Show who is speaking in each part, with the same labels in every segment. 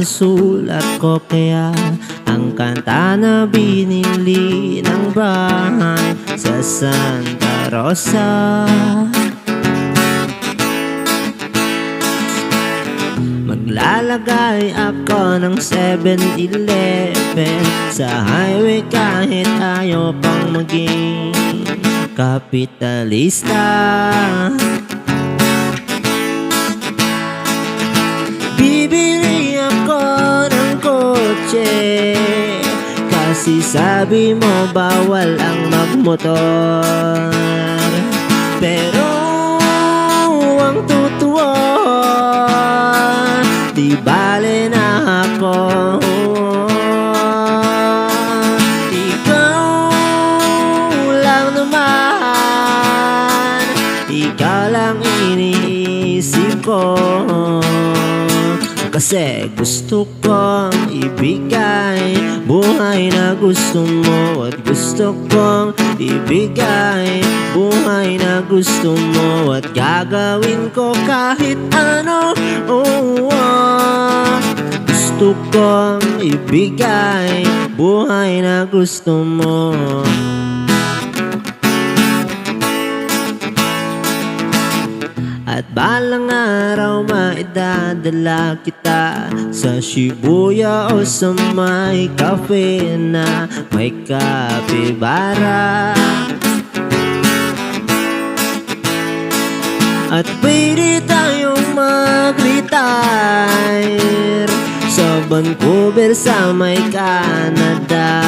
Speaker 1: sa sulat ko, kaya ang kanta na binili ng bahay sa Santa Rosa. Maglalagay ako ng 7-Eleven sa highway kahit ayaw pang maging kapitalista. Bibili ako ng kotse kasi sabi mo bawal ang magmotor. Pero ang totoo, di bale na ako. Ikaw lang naman, ikaw lang iniisip ko. Kasi gusto kong ibigay buhay na gusto mo, at gusto kong ibigay buhay na gusto mo, at gagawin ko kahit ano. Gusto kong ibigay buhay na gusto mo. At balang araw maidadala kita sa Shibuya o sa may cafe na may kapibara. At pwede tayong mag-retire sa Vancouver sa may Canada.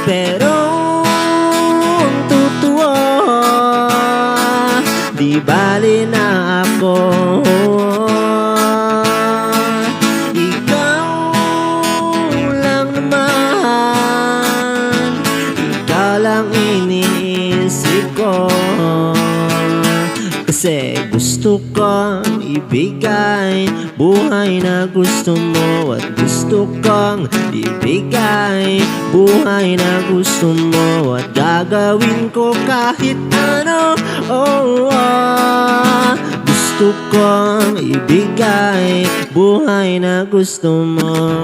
Speaker 1: Pero ang totoo, di bali na ako. Ikaw lang naman, ikaw lang iniisip ko. Kasi gusto kong ibigay buhay na gusto mo, at gusto kong ibigay buhay na gusto mo, at gagawin ko kahit ano. Gusto kong ibigay buhay na gusto mo.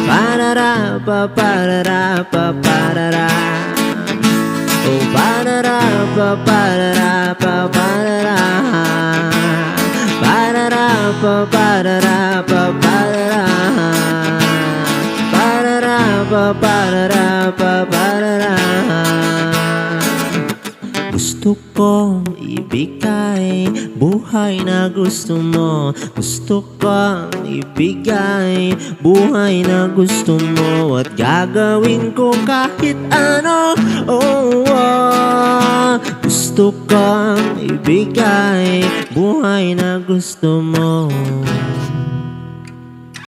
Speaker 1: Parara pa parara pa parara. Oh, parara pa parara pa parara. Parara pa parara pa parara. Parara pa parara pa parara. Gusto kong ibigay buhay na gusto mo. Gusto kong ibigay buhay na gusto mo, at gagawin ko kahit ano. Gusto kong ibigay buhay na gusto mo.